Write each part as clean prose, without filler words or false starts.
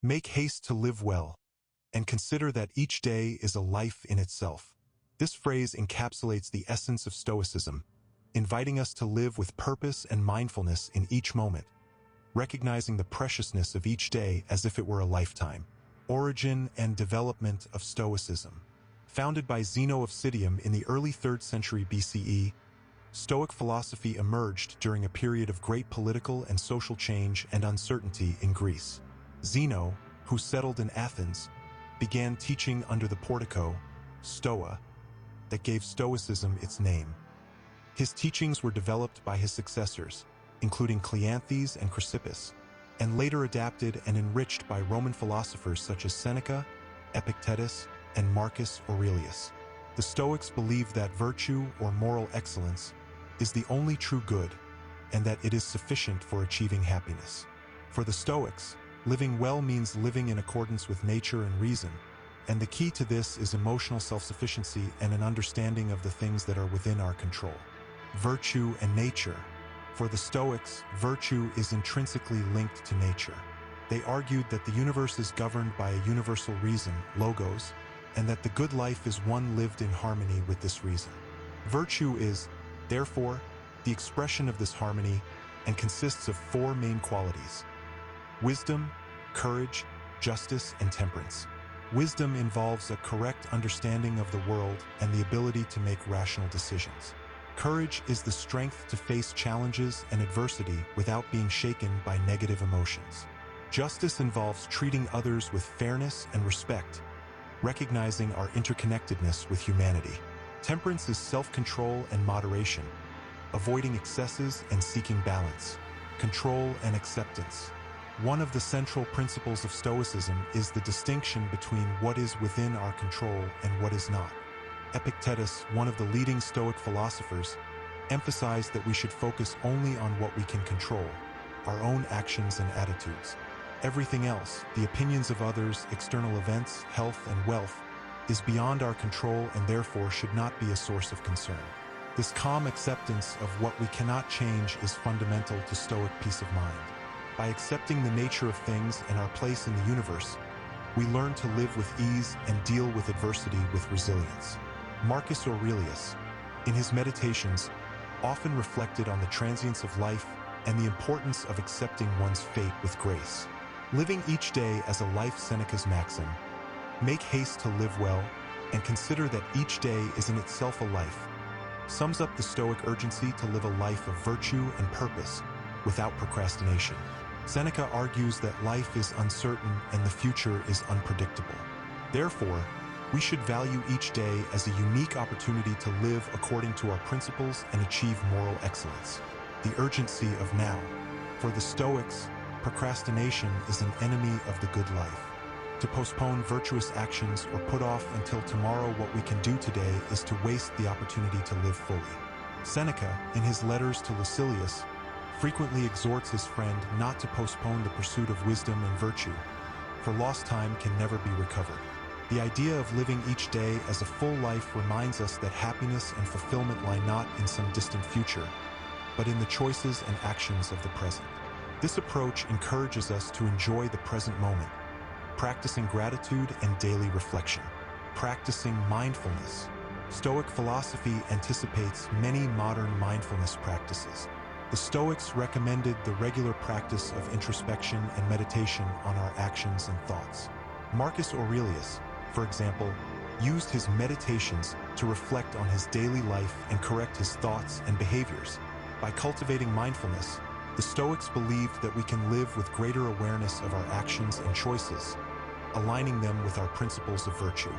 Make haste to live well, and consider that each day is a life in itself. This phrase encapsulates the essence of Stoicism, inviting us to live with purpose and mindfulness in each moment, recognizing the preciousness of each day as if it were a lifetime. Origin and development of Stoicism. Founded by Zeno of Citium in the early 3rd century BCE, Stoic philosophy emerged during a period of great political and social change and uncertainty in Greece. Zeno, who settled in Athens, began teaching under the portico, Stoa, that gave Stoicism its name. His teachings were developed by his successors, including Cleanthes and Chrysippus, and later adapted and enriched by Roman philosophers such as Seneca, Epictetus, and Marcus Aurelius. The Stoics believed that virtue or moral excellence is the only true good, and that it is sufficient for achieving happiness. For the Stoics, living well means living in accordance with nature and reason, and the key to this is emotional self-sufficiency and an understanding of the things that are within our control. Virtue and nature. For the Stoics, virtue is intrinsically linked to nature. They argued that the universe is governed by a universal reason, logos, and that the good life is one lived in harmony with this reason. Virtue is, therefore, the expression of this harmony and consists of 4 main qualities: wisdom, courage, justice, and temperance. Wisdom involves a correct understanding of the world and the ability to make rational decisions. Courage is the strength to face challenges and adversity without being shaken by negative emotions. Justice involves treating others with fairness and respect, recognizing our interconnectedness with humanity. Temperance is self-control and moderation, avoiding excesses and seeking balance. Control and acceptance. One of the central principles of Stoicism is the distinction between what is within our control and what is not. Epictetus, one of the leading Stoic philosophers, emphasized that we should focus only on what we can control, our own actions and attitudes. Everything else, the opinions of others, external events, health, and wealth, is beyond our control and therefore should not be a source of concern. This calm acceptance of what we cannot change is fundamental to Stoic peace of mind. By accepting the nature of things and our place in the universe, we learn to live with ease and deal with adversity with resilience. Marcus Aurelius, in his Meditations, often reflected on the transience of life and the importance of accepting one's fate with grace. Living each day as a life. Seneca's maxim, make haste to live well, and consider that each day is in itself a life, sums up the Stoic urgency to live a life of virtue and purpose without procrastination. Seneca argues that life is uncertain and the future is unpredictable. Therefore, we should value each day as a unique opportunity to live according to our principles and achieve moral excellence. The urgency of now. For the Stoics, procrastination is an enemy of the good life. To postpone virtuous actions or put off until tomorrow what we can do today is to waste the opportunity to live fully. Seneca, in his letters to Lucilius, frequently exhorts his friend not to postpone the pursuit of wisdom and virtue, for lost time can never be recovered. The idea of living each day as a full life reminds us that happiness and fulfillment lie not in some distant future, but in the choices and actions of the present. This approach encourages us to enjoy the present moment, practicing gratitude and daily reflection. Practicing mindfulness. Stoic philosophy anticipates many modern mindfulness practices. The Stoics recommended the regular practice of introspection and meditation on our actions and thoughts. Marcus Aurelius, for example, used his meditations to reflect on his daily life and correct his thoughts and behaviors. By cultivating mindfulness, the Stoics believed that we can live with greater awareness of our actions and choices, aligning them with our principles of virtue.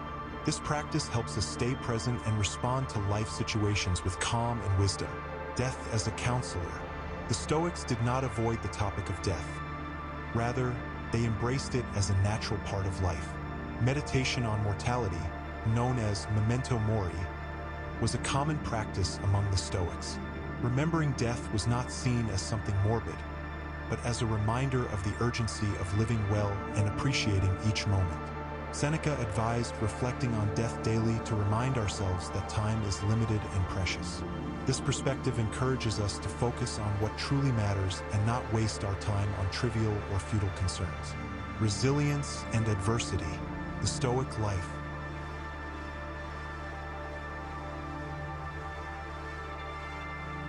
This practice helps us stay present and respond to life situations with calm and wisdom. Death as a counselor. The Stoics did not avoid the topic of death. Rather, they embraced it as a natural part of life. Meditation on mortality, known as memento mori, was a common practice among the Stoics. Remembering death was not seen as something morbid, but as a reminder of the urgency of living well and appreciating each moment. Seneca advised reflecting on death daily to remind ourselves that time is limited and precious. This perspective encourages us to focus on what truly matters and not waste our time on trivial or futile concerns. Resilience and adversity, the Stoic life.